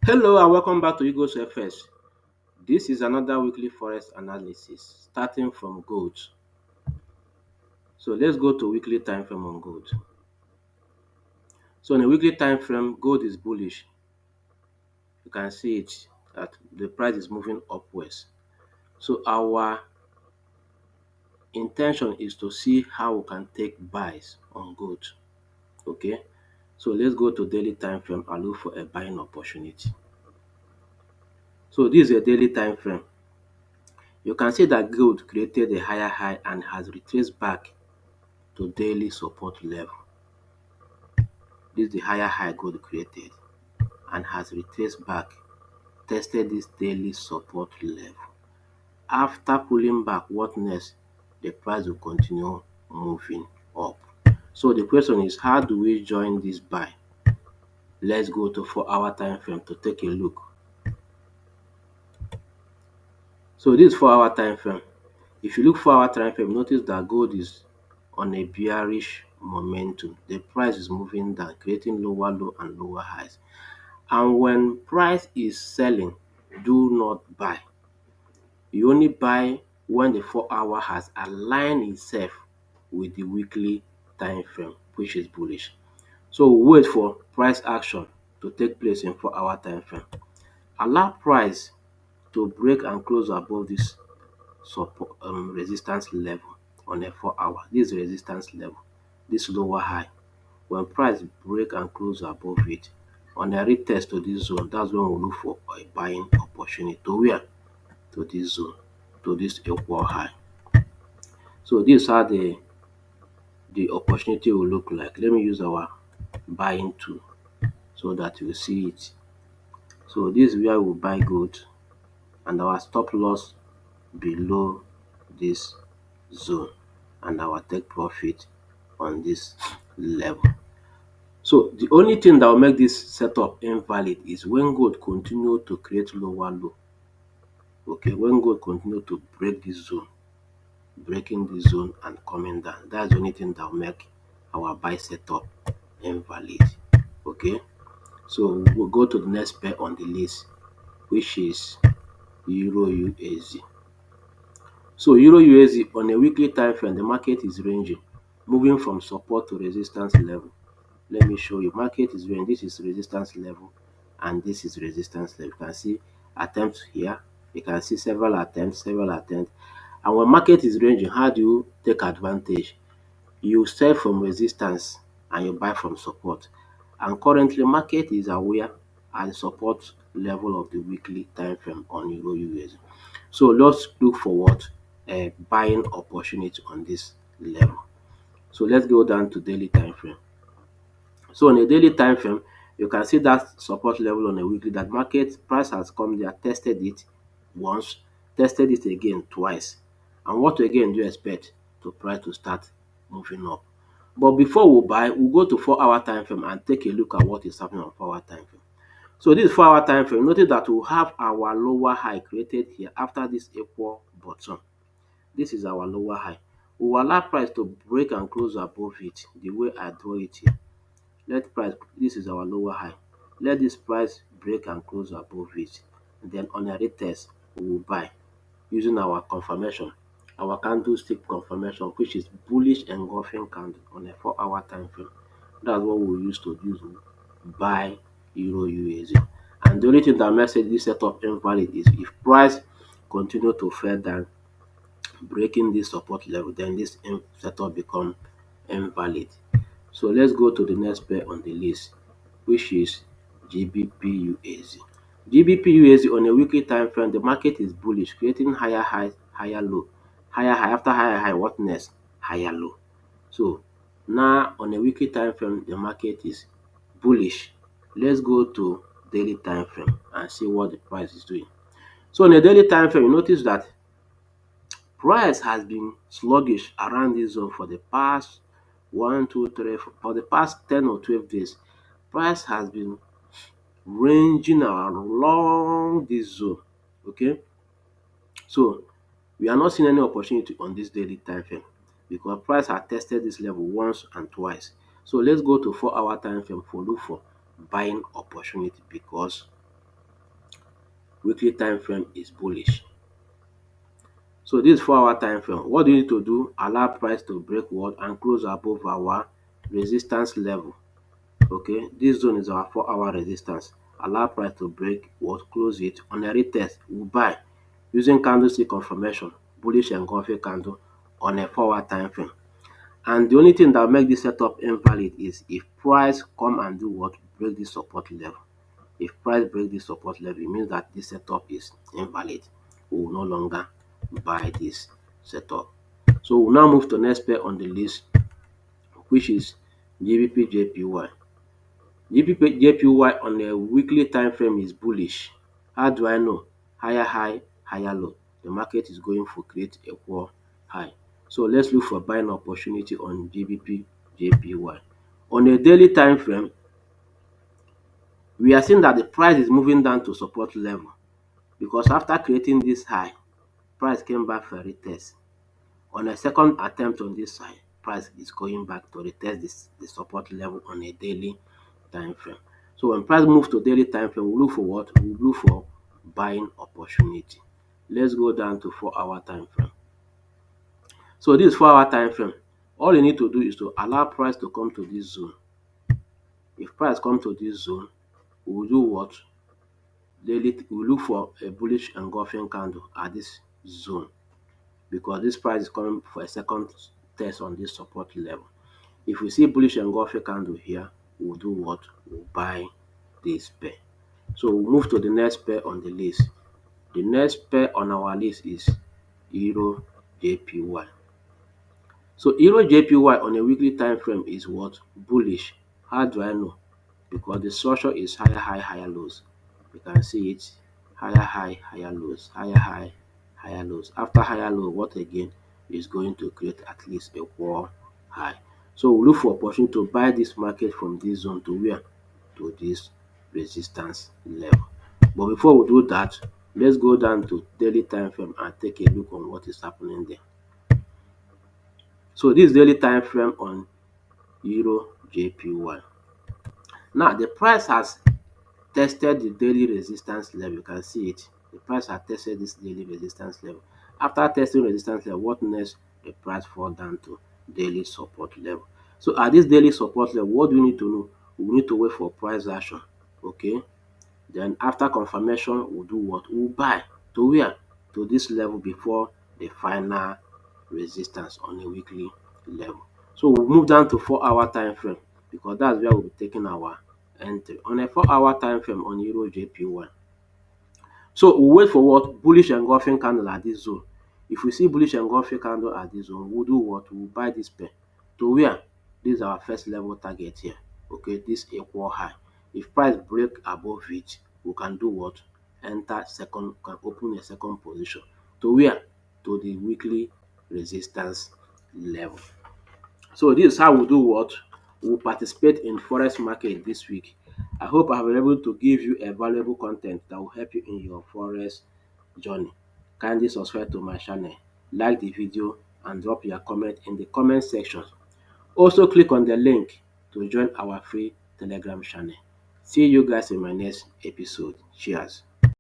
Hello and welcome back to Eagles FS. This is another weekly forex analysis starting from gold. So let's go to weekly time frame on gold. So in a weekly time frame, gold is bullish. You can see it that the price is moving upwards. So our intention is to see how we can take buys on gold. Okay. So let's go to daily time frame and look for a buying opportunity. So this is a daily time frame. You can see that gold created a higher high and has retraced back to daily support level. This is the higher high gold created and has retraced back, tested this daily support level. After pulling back, what next? The price will continue moving up. So the question is, how do we join this buy? Let's go to 4-hour time frame to take a look. So this 4-hour time frame. If you look 4-hour time frame, notice that gold is on a bearish momentum. The price is moving down, creating lower low and lower highs. And when price is selling, do not buy. You only buy when the 4-hour has aligned itself with the weekly time frame, which is bullish. So wait for price action to take place in 4-hour time frame. Allow price to break and close above this support resistance level on a 4-hour. This resistance level, this lower high. When price break and close above it, on a retest to this zone, that's when we look for a buying opportunity to where? To this zone, to this equal high. So this is how the opportunity will look like. Let me use our buying tool so that you see it. So this is where we buy gold and our stop loss below this zone and our take profit on this level. So the only thing that will make this setup invalid is when gold continue to create lower low. Okay, when gold continue to break this zone, breaking the zone and coming down. That's the only thing that will make our buy setup invalid. Okay, so we'll go to the next pair on the list, which is Euro USD. So Euro USD on a weekly time frame, the market is ranging, moving from support to resistance level. Let me show you. Market is ranging. This is resistance level, and this is resistance level. You can see attempts here. You can see several attempts, And when market is ranging, how do you take advantage? You sell from resistance and you buy from support. And currently, market is aware at the support level of the weekly time frame on Euro USD. So let's look for what? A buying opportunity on this level. So let's go down to daily time frame. So on a daily time frame, you can see that support level on a weekly, that market price has come there, tested it once, tested it again twice. And what again do you expect? To price to start moving up. But before we buy, we'll go to 4-hour time frame and take a look at what is happening on 4-hour time frame. So this 4-hour time frame, notice that we have our lower high created here after this equal bottom. This is our lower high. We will allow price to break and close above it the way I draw it here. Let price, this is our lower high. Let this price break and close above it. Then on a retest, we will buy using our confirmation, our candlestick confirmation, which is bullish engulfing candle on a 4-hour time frame. That's what we use to buy Euro USD. And the only thing that makes this setup invalid is if price continue to fall down, breaking this support level, then this setup become invalid. So let's go to the next pair on the list, which is GBP USD. GBP USD on a weekly time frame, the market is bullish, creating higher high, higher low, higher high. After higher high, what next? Higher low. So now on a weekly time frame, the market is bullish. Let's go to daily time frame and see what the price is doing. So on a daily time frame, you notice that price has been sluggish around this zone for the past 1, 2, 3, for the past 10 or 12 days. Price has been ranging along this zone. Okay, so we are not seeing any opportunity on this daily time frame because price has tested this level once and twice. So let's go to 4-hour time frame for look for buying opportunity because weekly time frame is bullish. So this 4 hour time frame, what do you need to do? Allow price to break what and close above our resistance level. Okay, this zone is our 4 hour resistance. Allow price to break what, close it. On a retest, we buy using candlestick confirmation, bullish engulfing candle on a 4 hour time frame. And the only thing that will make this setup invalid is if price come and do what, break this support level. If price break this support level, it means that this setup is invalid. We will no longer buy this setup. So we'll now move to next pair on the list, which is GBP JPY. GBP JPY on a weekly time frame is bullish. How do I know? Higher high, higher low. The market is going for create a equal high. So let's look for buying opportunity on GBP JPY. On a daily time frame, we are seeing that the price is moving down to support level because after creating this high, price came back for a retest. On a second attempt on this side, price is going back to retest the support level on a daily time frame. So when price moves to daily time frame, we look for what? We look for buying opportunity. Let's go down to 4 hour time frame. So this 4 hour time frame, all you need to do is to allow price to come to this zone. If price come to this zone, we will do what? Daily, we look for a bullish engulfing candle at this zone because this price is coming for a second test on this support level. If we see bullish engulfing candle here, we'll do what? We'll buy this pair. So we'll move to the next pair on the list. The next pair on our list is Euro JPY. So Euro JPY on a weekly time frame is what? Bullish. How do I know? Because the structure is higher high, higher lows. You can see it, higher high, higher lows, higher high, higher lows. After higher low, what again is going to create at least a wall high. So we look for opportunity to buy this market from this zone to where? To this resistance level. But before we do that, let's go down to daily time frame and take a look on what is happening there. So this daily time frame on Euro JPY. Now the price has tested the daily resistance level. You can see it. The price has tested this daily resistance level. After testing resistance level, what next? The price fall down to daily support level. So at this daily support level, what do we need to know? We need to wait for price action. Okay. Then after confirmation, we'll do what? We'll buy to where? To this level before the final resistance on a weekly level. So we'll move down to 4 hour time frame because that's where we'll be taking our entry. On a 4 hour time frame on Euro JPY. So we'll wait for what? Bullish engulfing candle at this zone. If we see bullish engulfing candle at this zone, we'll do what? We'll buy this pair. To where? This is our first level target here. Okay, this equal high. If price break above it, we can do what? Enter second, can open a second position. To where? To the weekly resistance level. So this is how we do what? We participate in forex market this week. I hope I have been able to give you a valuable content that will help you in your forex journey. Kindly subscribe to my channel, like the video and drop your comment in the comment section. Also click on the link to join our free Telegram channel. See you guys in my next episode. Cheers.